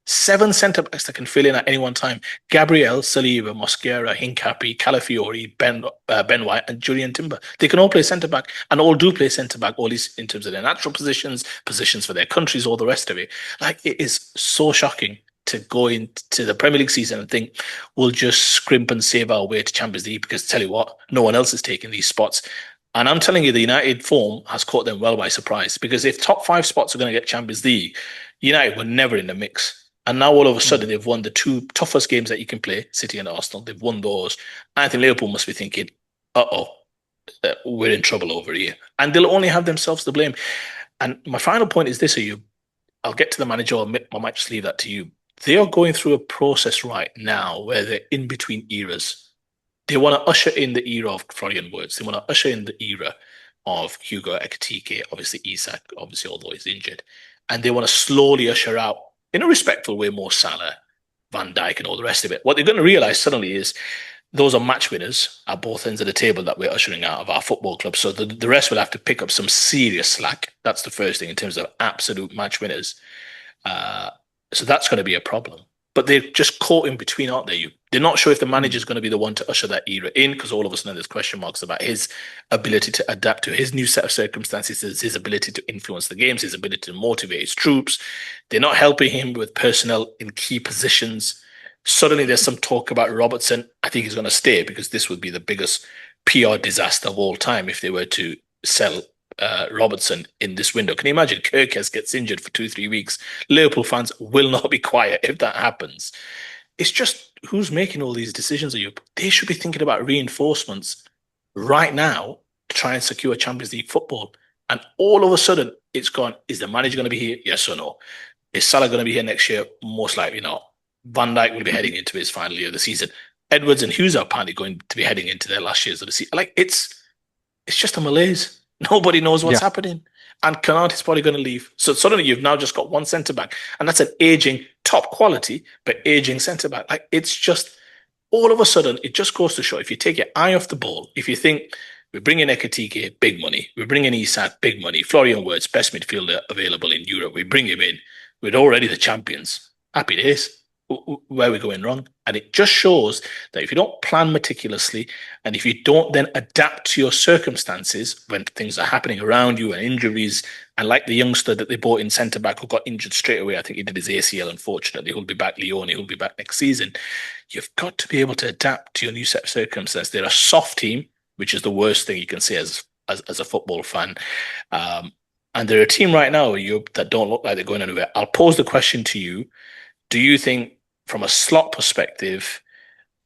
7 centre backs that can fill in at any one time. Gabriel, Saliba, Mosquera, Hincapi, Calafiori, Ben White, and Julian Timber. They can all play centre back and all do play centre back, all these in terms of their natural positions, positions for their countries, all the rest of it. Like, it is so shocking to go into the Premier League season and think we'll just scrimp and save our way to Champions League because tell you what, no one else is taking these spots. And I'm telling you, the United form has caught them well by surprise because if top 5 spots are going to get Champions League, United were never in the mix. And now all of a sudden they've won the 2 toughest games that you can play, City and Arsenal. They've won those. And I think Liverpool must be thinking, we're in trouble over here. And they'll only have themselves to blame. And my final point is this, I'll get to the manager, I might just leave that to you. They are going through a process right now where they're in between eras. They want to usher in the era of Florian Wirtz. They want to usher in the era of Hugo Ekitike, obviously Isak, obviously although he's injured. And they want to slowly usher out, in a respectful way, more Salah, Van Dijk, and all the rest of it. What they're going to realize suddenly is those are match winners at both ends of the table that we're ushering out of our football club. So the rest will have to pick up some serious slack. That's the first thing in terms of absolute match winners. So that's going to be a problem. But they're just caught in between, aren't they? They're not sure if the manager's going to be the one to usher that era in because all of a sudden there's question marks about his ability to adapt to his new set of circumstances, his ability to influence the games, his ability to motivate his troops. They're not helping him with personnel in key positions. Suddenly there's some talk about Robertson. I think he's going to stay because this would be the biggest PR disaster of all time if they were to sell Robertson in this window. Can you imagine? Kirkes gets injured for 2-3 weeks. Liverpool fans will not be quiet if that happens. It's just who's making all these decisions? They should be thinking about reinforcements right now to try and secure Champions League football. And all of a sudden, it's gone. Is the manager going to be here? Yes or no? Is Salah going to be here next year? Most likely not. Van Dijk will be heading into his final year of the season. Edwards and Hughes are apparently going to be heading into their last years of the season. Like it's just a malaise. Nobody knows what's happening. And Konate is probably going to leave. So suddenly you've now just got one centre back. And that's an aging, top quality, but aging centre back. Like it's just, all of a sudden, it just goes to show if you take your eye off the ball, if you think we're bringing Ekitike, big money. We're bringing Isak, big money. Florian Wirtz, best midfielder available in Europe. We bring him in. We're already the champions. Happy days. where we're going wrong. And it just shows that if you don't plan meticulously and if you don't then adapt to your circumstances when things are happening around you and injuries, and like the youngster that they bought in centre back who got injured straight away, I think he did his ACL, unfortunately. He'll be back, Leone, he'll be back next season. You've got to be able to adapt to your new set of circumstances. They're a soft team, which is the worst thing you can say as a football fan. Um, and they're a team right now that don't look like they're going anywhere. I'll pose the question to you. Do you think, from a slot perspective,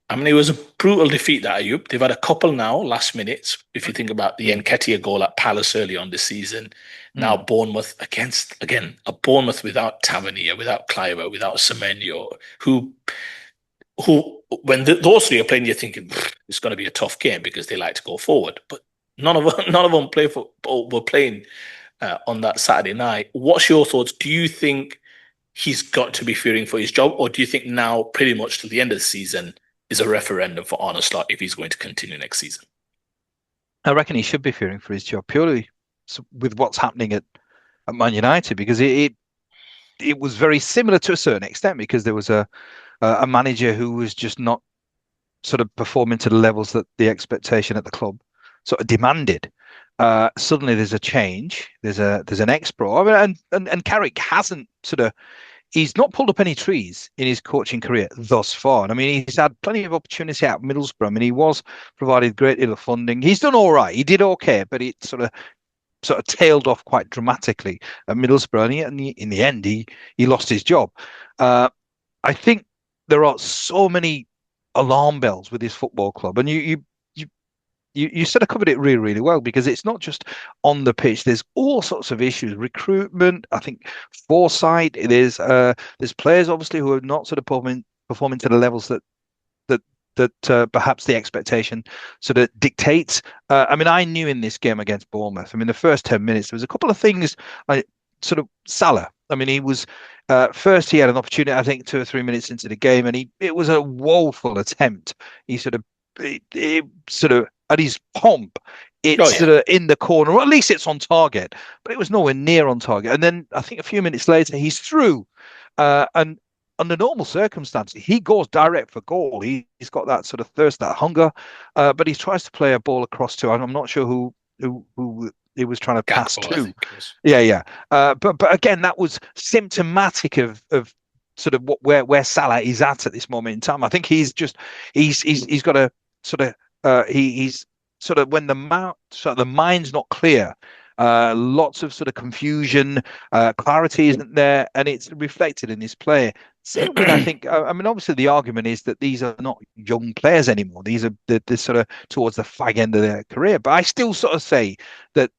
I mean, it was a brutal defeat that Ayub. They've had a couple now, last minutes. If you think about the Nketiah goal at Palace early on this season, now Mm. Bournemouth against, again, a Bournemouth without Tavernier, without Cliver, without Semenyo, who when those three are playing, you're thinking it's going to be a tough game because they like to go forward. But none of them were playing on that Saturday night. What's your thoughts? Do you think he's got to be fearing for his job, or do you think now, pretty much to the end of the season, is a referendum for Arne Slot if he's going to continue next season? I reckon he should be fearing for his job purely with what's happening at Man United because it was very similar to a certain extent because there was a manager who was just not sort of performing to the levels that the expectation at the club sort of demanded. Suddenly there's a change. There's an ex-pro. I mean, and Carrick hasn't sort of he's not pulled up any trees in his coaching career thus far. And I mean, he's had plenty of opportunity at Middlesbrough. I mean, he was provided a great deal of funding. He's done all right. He did okay, but it sort of tailed off quite dramatically at Middlesbrough. And in the end, he lost his job. Uh, I think there are so many alarm bells with his football club, and you sort of covered it really, really well because it's not just on the pitch. There's all sorts of issues, recruitment. I think foresight. There's players obviously who are not sort of performing to the levels that perhaps the expectation sort of dictates. I mean, I knew in this game against Bournemouth. I mean, the first 10 minutes there was a couple of things. Sort of Salah. I mean, he was first. He had an opportunity, I think, 2 or 3 minutes into the game, and it was a woeful attempt. He sort of it sort of at his pomp, Oh it's yeah, sort of in the corner, or at least it's on target, but it was nowhere near on target. And then I think a few minutes later, he's through, and under normal circumstances, he goes direct for goal. He's got that sort of thirst, that hunger, but he tries to play a ball across to, and I'm not sure who he was trying to pass Gakpo, I to. think it was. Yeah, yeah. But again, that was symptomatic of sort of where Salah is at this moment in time. I think he's got a sort of he's sort of when the mind's not clear, lots of sort of confusion, clarity isn't there, and it's reflected in his play. Same with I think I mean obviously the argument is that these are not young players anymore. These are the sort of towards the fag end of their career. But I still sort of say that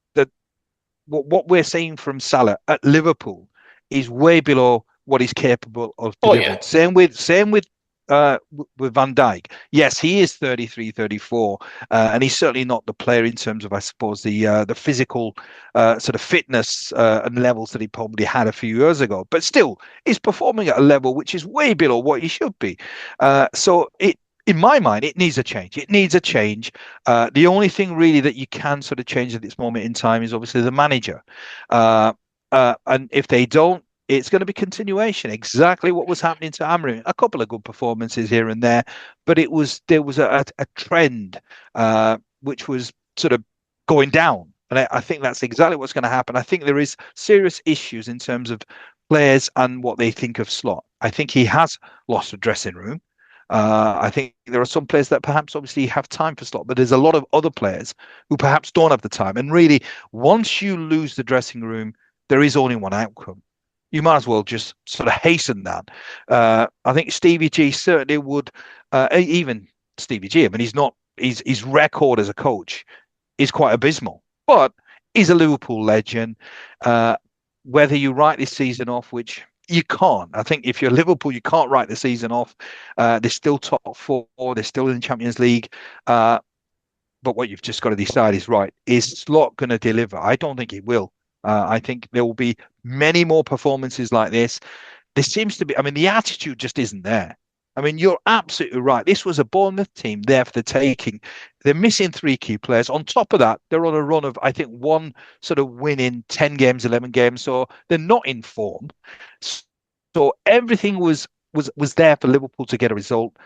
what we're seeing from Salah at Liverpool is way below what he's capable of Oh yeah, delivering. Same with Van Dijk. Yes, he is 33, 34, and he's certainly not the player in terms of, I suppose, the physical sort of fitness and levels that he probably had a few years ago. But still, he's performing at a level which is way below what he should be. So in my mind, it needs a change. It needs a change. The only thing really that you can sort of change at this moment in time is obviously the manager. And if they don't, it's going to be continuation. Exactly what was happening to Amrin. A couple of good performances here and there, but there was a trend which was sort of going down. And I think that's exactly what's going to happen. I think there is serious issues in terms of players and what they think of Slot. I think he has lost a dressing room. I think there are some players that perhaps obviously have time for Slot, but there's a lot of other players who perhaps don't have the time. And really, once you lose the dressing room, there is only one outcome. You might as well just sort of hasten that. I think Stevie G certainly would, even Stevie G. I mean, his record as a coach is quite abysmal, but he's a Liverpool legend. Uh, Whether you write this season off, which you can't. I think if you're Liverpool, you can't write the season off. They're still top four. They're still in the Champions League. But what you've just got to decide is right. Is Slot going to deliver? I don't think he will. I think there will be many more performances like this. There seems to be, I mean, the attitude just isn't there. I mean, you're absolutely right. This was a Bournemouth team there for the taking. They're missing three key players. On top of that, they're on a run of, I think, one sort of win in 10 games, 11 games. So they're not in form. So everything was there for Liverpool to get a result.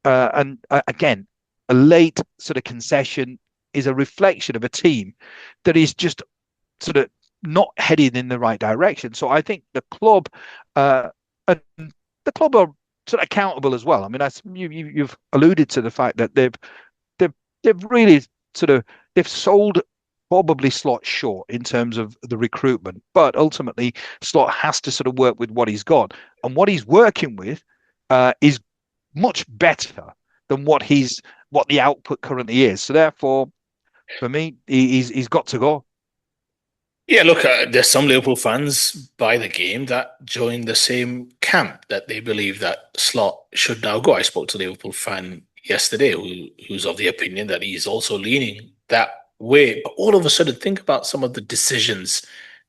And again, a late sort of concession is a reflection of a team that is just sort of not heading in the right direction. So I think uh, and the club are sort of accountable as well. I mean, you've alluded to the fact that they've they've really sort of they've sold probably Slot short in terms of the recruitment, but ultimately Slot has to sort of work with what he's got, and what he's working with is much better than what the output currently is. So therefore, for me, he's got to go. Yeah, look, there's some Liverpool fans by the game that join the same camp that they believe that Slot should now go. I spoke to a Liverpool fan yesterday who's of the opinion that he's also leaning that way. But all of a sudden, think about some of the decisions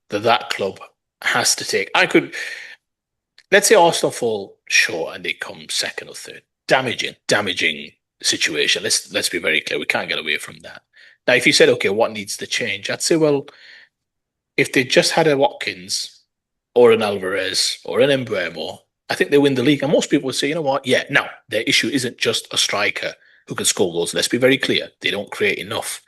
that that club has to take. Let's say Arsenal fall short and they come second or third. Damaging situation. Let's be very clear. We can't get away from that. Now, if you said, okay, what needs to change? I'd say, well, if they just had a Watkins or an Alvarez or an Embuemo, I think they win the league. And most people would say, you know what? Yeah, no, their issue isn't just a striker who can score goals. Let's be very clear. They don't create enough.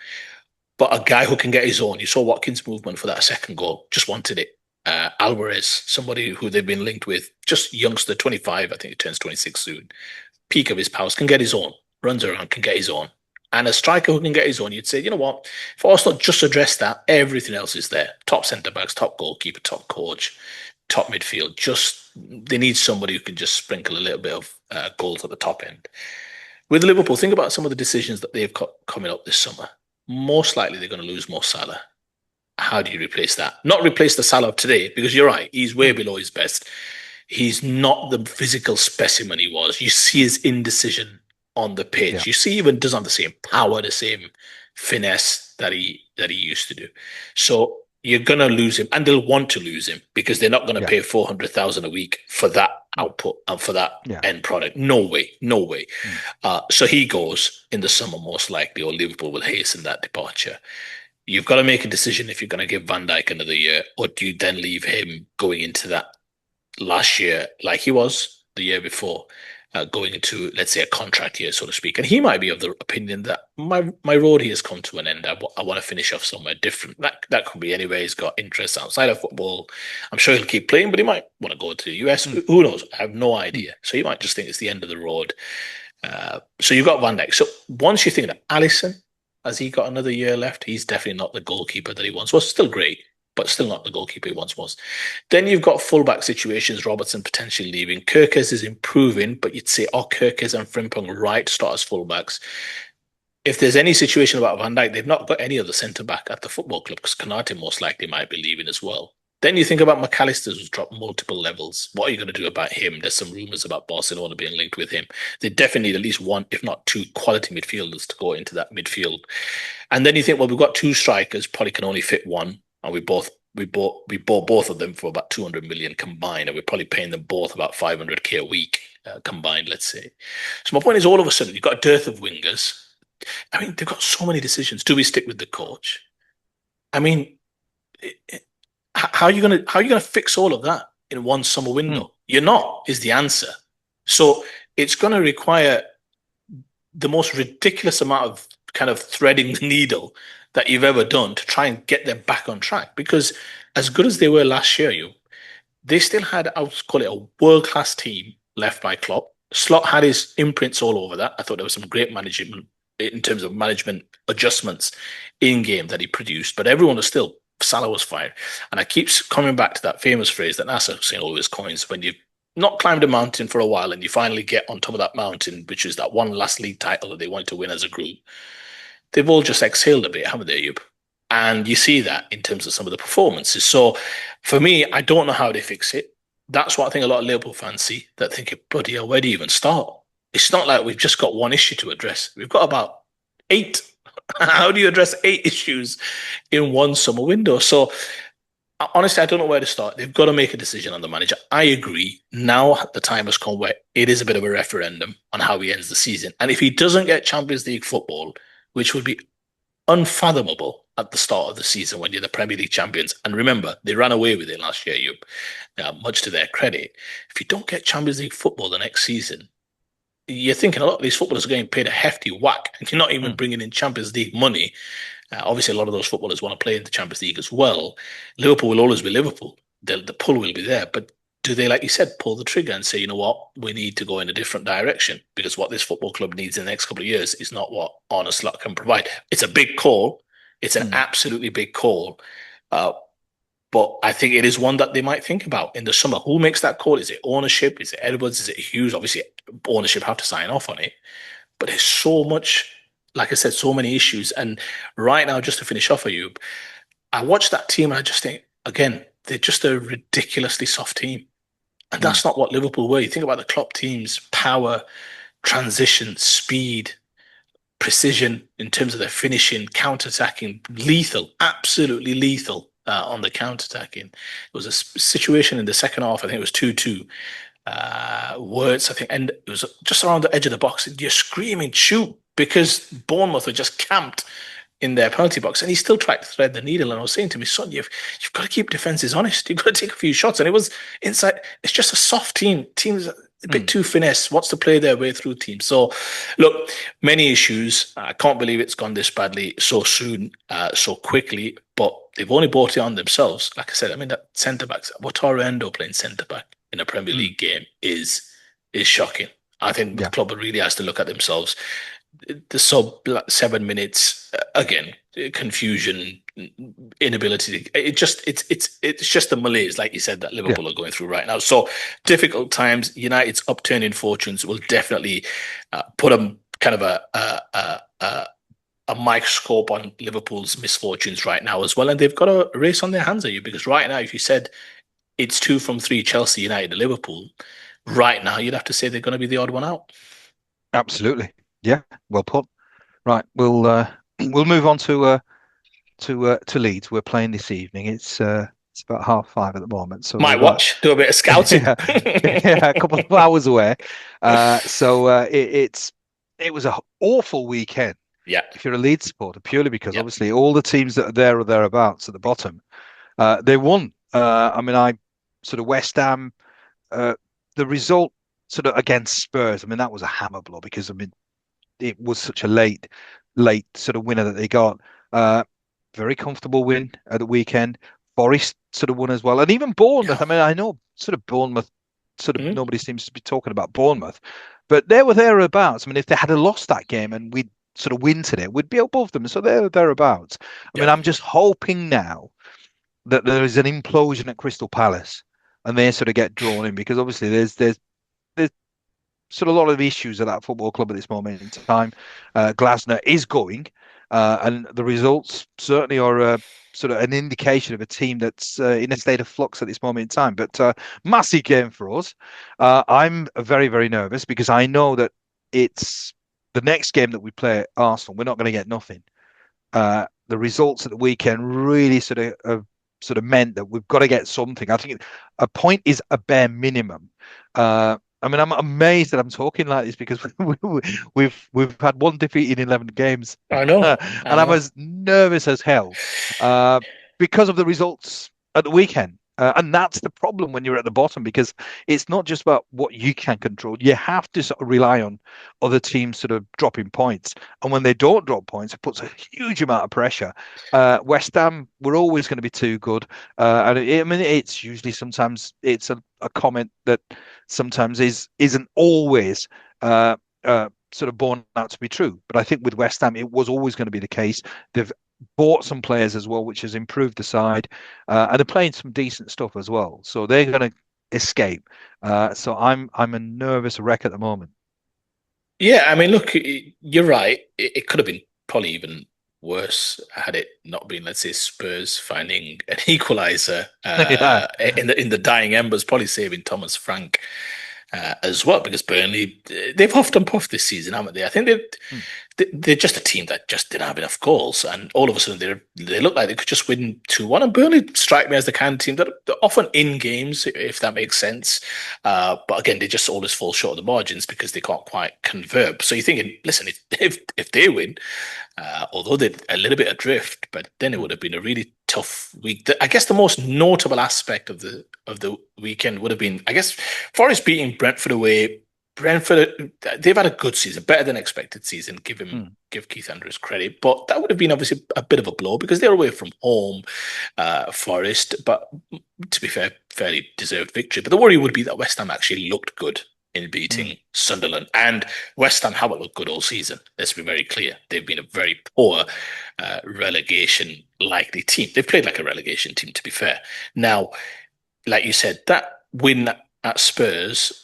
But a guy who can get his own. You saw Watkins' movement for that second goal, just wanted it. Alvarez, somebody who they've been linked with, just youngster, 25, I think he turns 26 soon. Peak of his powers, can get his own, runs around, can get his own. And a striker who can get his own, you'd say, you know what? If Arsenal just address that, everything else is there. Top centre backs, top goalkeeper, top coach, top midfield. Just they need somebody who can just sprinkle a little bit of goals at the top end. With Liverpool, think about some of the decisions that they've got coming up this summer. Most likely they're going to lose Mo Salah. How do you replace that? Not replace the Salah of today, because you're right, he's way below his best. He's not the physical specimen he was. You see his indecision on the Yeah, pitch. You see, even doesn't have the same power, the same finesse that he used to do. So you're gonna lose him, and they'll want to lose him because they're not going to yeah, pay 400,000 a week for that output and for that yeah. end product. No way, no way. Mm. So he goes in the summer most likely, or Liverpool will hasten that departure. You've got to make a decision if you're going to give Van Dijk another year, or do you then leave him going into that last year like he was the year before, going into, let's say, a contract year, so to speak. And he might be of the opinion that my road here has come to an end. I want to finish off somewhere different. That could be anywhere. He's got interests outside of football. I'm sure he'll keep playing, but he might want to go to the US. Mm. Who knows? I have no Mm. idea. So you might just think it's the end of the road. So you've got Van Dijk. So once you think that Alisson, has he got another year left? He's definitely not the goalkeeper that he once was. Still great, but still not the goalkeeper he once was. Then you've got fullback situations, Robertson potentially leaving. Kirkes is improving, but you'd say, oh, Kirkes and Frimpong right to start as fullbacks. If there's any situation about Van Dijk, they've not got any other centre back at the football club because Konate most likely might be leaving as well. Then you think about McAllister, who's dropped multiple levels. What are you going to do about him? There's some rumours about Barcelona being linked with him. They definitely need at least one, if not two, quality midfielders to go into that midfield. And then you think, well, we've got two strikers, probably can only fit one, and we bought both of them for about 200 million combined, and we're probably paying them both about 500k a week combined, let's say. So my point is, all of a sudden, you've got a dearth of wingers. I mean, they've got so many decisions. Do we stick with the coach? I mean, how are you gonna fix all of that in one summer Mm. window? You're not, is the answer. So it's going to require the most ridiculous amount of kind of threading the needle that you've ever done to try and get them back on track. Because as good as they were last year, they still had, I would call it, a world class team left by Klopp. Slot had his imprints all over that. I thought there was some great management in terms of management adjustments in game that he produced, but everyone was still, Salah was fired. And I keep coming back to that famous phrase that Nasser saying always coins: when you've not climbed a mountain for a while and you finally get on top of that mountain, which is that one last league title that they wanted to win as a group, they've all just exhaled a bit, haven't they, Yub? And you see that in terms of some of the performances. So for me, I don't know how they fix it. That's what I think a lot of Liverpool fans see, that think, bloody hell, where do you even start? It's not like we've just got one issue to address. We've got about eight. How do you address eight issues in one summer window? So honestly, I don't know where to start. They've got to make a decision on the manager. I agree. Now the time has come where it is a bit of a referendum on how he ends the season. And if he doesn't get Champions League football, which would be unfathomable at the start of the season when you're the Premier League champions. And remember, they ran away with it last year, much to their credit. If you don't get Champions League football the next season, you're thinking a lot of these footballers are getting paid a hefty whack, and you're not even Mm, bringing in Champions League money. Obviously, a lot of those footballers want to play in the Champions League as well. Liverpool will always be Liverpool. The pull will be there, but do they, like you said, pull the trigger and say, you know what, we need to go in a different direction because what this football club needs in the next couple of years is not what Arne Slot can provide. It's a big call. It's an mm, absolutely big call. Uh, but I think it is one that they might think about in the summer. Who makes that call? Is it ownership? Is it Edwards? Is it Hughes? Obviously, ownership have to sign off on it. But there's so much, like I said, so many issues. And right now, just to finish off, Ayub, I watch that team and I just think, again, they're just a ridiculously soft team. And mm. that's not what Liverpool were. You think about the Klopp teams, power, transition, speed, precision in terms of their finishing, counter-attacking, lethal, absolutely lethal on the counter-attacking. It was a situation in the second half, I think it was 2-2. Words, I think, and it was just around the edge of the box. You're screaming, shoot, because Bournemouth were just camped in their penalty box, and he still tried to thread the needle. And I was saying to me, son, you've got to keep defenses honest. You've got to take a few shots. And it was inside. It's just a soft team. Teams a bit Mm. too finesse. Wants to play their way through teams. So, look, many issues. I can't believe it's gone this badly so soon, so quickly. But they've only brought it on themselves. Like I said, I mean that centre backs. Wataru Endo playing centre back in a Premier Mm. League game is shocking. I think the Yeah, club really has to look at themselves. The sub 7 minutes again, confusion, inability. It's just the malaise, like you said, that yeah, Liverpool are going through right now. So difficult times. United's upturning fortunes will definitely put them kind of a microscope on Liverpool's misfortunes right now as well, and they've got a race on their hands, at you because right now, if you said it's 2 from 3 Chelsea, United, and Liverpool, right now you'd have to say they're going to be the odd one out. absolutely. Yeah, well put. Right, we'll we'll move on to Leeds. We're playing this evening. It's about 5:30 at the moment, so Might we've got watch, do a bit of scouting. yeah, yeah, a couple of hours away. It was an awful weekend Yeah, if you're a Leeds supporter, purely because yeah, obviously all the teams that are there or thereabouts at the bottom, they won. I mean, I sort of West Ham, uh, the result sort of against Spurs. I mean, that was a hammer blow because I mean it was such a late sort of winner that they got. Uh, Very comfortable win at the weekend. Forest sort of won as well, and even yeah. Bournemouth. I mean, I know sort of Bournemouth, sort of Mhm. nobody seems to be talking about Bournemouth, but they were thereabouts. I mean, if they had lost that game and we'd sort of win today, we'd be above them. So they're thereabouts. I mean, Yeah. I'm just hoping now that there is an implosion at Crystal Palace and they sort of get drawn in because obviously there's sort of a lot of issues at that football club at this moment in time. Glasner is going, and the results certainly are sort of an indication of a team that's in a state of flux at this moment in time. But massive game for us. I'm very, very nervous because I know that it's the next game that we play Arsenal. We're not going to get nothing. The results at the weekend really sort of meant that we've got to get something. I think a point is a bare minimum. I mean, I'm amazed that I'm talking like this because we've had one defeat in 11 games, I and know. I I'm know. as nervous as hell because of the results at the weekend. And that's the problem when you're at the bottom because it's not just about what you can control. You have to sort of rely on other teams sort of dropping points. And when they don't drop points, it puts a huge amount of pressure. West Ham were always going to be too good. I mean, it's usually sometimes it's a comment that sometimes isn't always sort of borne out to be true. But I think with West Ham, it was always going to be the case. They've bought some players as well, which has improved the side, and they're playing some decent stuff as well. So they're going to escape. So I'm a nervous wreck at the moment. Yeah, I mean, look, you're right. It could have been probably even worse had it not been, let's say, Spurs finding an equaliser Yeah. in the dying embers, probably saving Thomas Frank as well, because Burnley they've huffed and puffed this season, haven't they? I think they're just a team that just didn't have enough goals, and all of a sudden they look like they could just win 2-1. And Burnley strike me as the kind of team that are often in games, if that makes sense. But again, they just always fall short of the margins because they can't quite convert. So you're thinking, listen, if they win, although they're a little bit adrift, but then it would have been a really tough week. I guess the most notable aspect of the weekend would have been, I guess, Forest beating Brentford away. Brentford, they've had a good season, better than expected season. Give Keith Andrews credit, but that would have been obviously a bit of a blow because they're away from home, Forest. But to be fair, fairly deserved victory. But the worry would be that West Ham actually looked good in beating Sunderland, and West Ham haven't looked good all season. Let's be very clear; they've been a very poor relegation likely team. They've played like a relegation team, to be fair. Now, like you said, that win at Spurs.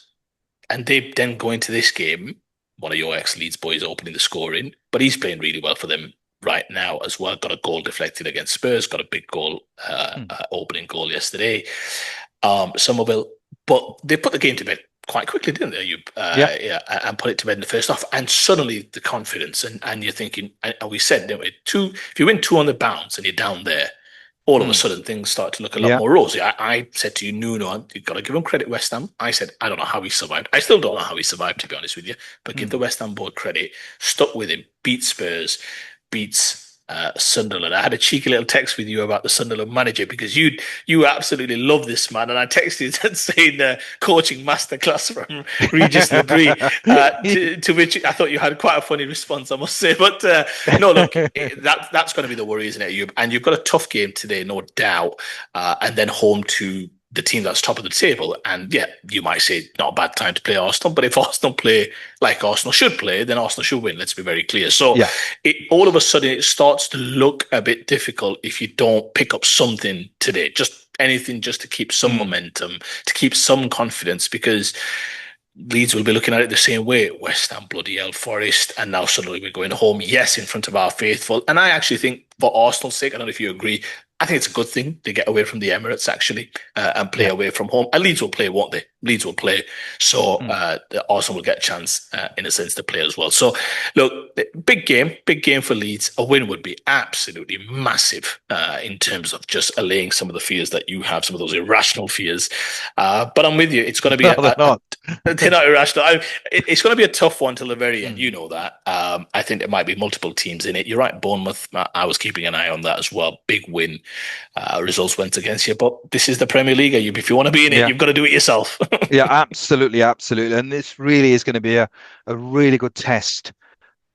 And they then go into this game, one of your ex-Leeds boys opening the scoring, but he's playing really well for them right now as well. Got a goal deflected against Spurs, got a big goal, opening goal yesterday. Somerville, but they put the game to bed quite quickly, didn't they? And put it to bed in the first half. And suddenly the confidence, and you're thinking, and we said, didn't we, if you win 2 on the bounce and you're down there, all of a sudden things start to look a lot more rosy. I said to you, Nuno, you've got to give him credit, West Ham. I said, I don't know how he survived. I still don't know how he survived, to be honest with you, but give the West Ham board credit. Stuck with him, beat Spurs, beats Sunderland. I had a cheeky little text with you about the Sunderland manager because you absolutely love this man, and I texted and saying coaching masterclass from Regis Labrie, to which I thought you had quite a funny response, I must say. But no, look, that's going to be the worry, isn't it? And you've got a tough game today, no doubt, and then home to the team that's top of the table. And yeah, you might say not a bad time to play Arsenal, but if Arsenal play like Arsenal should play, then Arsenal should win. Let's be very clear. So all of a sudden it starts to look a bit difficult if you don't pick up something today, just anything just to keep some momentum, to keep some confidence, because Leeds will be looking at it the same way. West Ham, bloody hell, Forest, and now suddenly we're going home, yes, in front of our faithful. And I actually think for Arsenal's sake, I don't know if you agree, I think it's a good thing to get away from the Emirates, actually, and play away from home. And Leeds will play, won't they? Leeds will play. So Arsenal will get a chance, in a sense, to play as well. So, look, big game for Leeds. A win would be absolutely massive in terms of just allaying some of the fears that you have, some of those irrational fears. But I'm with you. It's going to be they're not. They're not irrational. It's going to be a tough one till the very end. You know that. I think there might be multiple teams in it. You're right, Bournemouth. I was keeping an eye on that as well. Big win. Results went against you, but this is the Premier League. If you want to be in it, you've got to do it yourself. Yeah, absolutely. And this really is going to be a really good test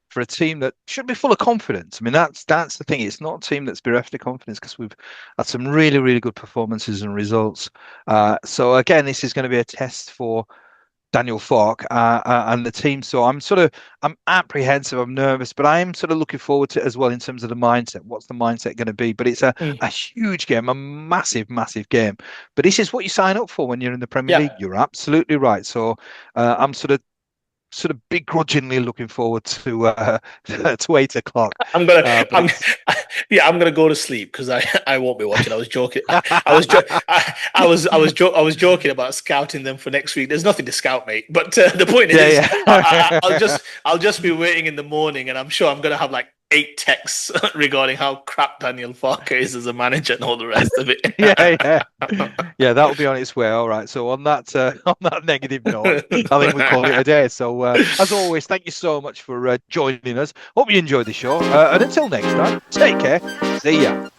for a team that should be full of confidence. I mean, that's the thing. It's not a team that's bereft of confidence because we've had some really, really good performances and results. So again, this is going to be a test for Daniel Farke and the team. So I'm apprehensive, I'm nervous, but I'm sort of looking forward to it as well in terms of the mindset. What's the mindset going to be? But it's a huge game, a massive, massive game. But this is what you sign up for when you're in the Premier League. You're absolutely right. So I'm sort of begrudgingly looking forward to 8 o'clock. I'm gonna go to sleep because I won't be watching. I was joking. I was joking about scouting them for next week. There's nothing to scout, mate. But the point is, I'll just be waiting in the morning, and I'm sure I'm gonna have like 8 texts regarding how crap Daniel Farke is as a manager and all the rest of it. Yeah, that will be on its way. All right. So on that negative note, I think we call it a day. So as always, thank you so much for joining us. Hope you enjoyed the show. And until next time, take care. See ya.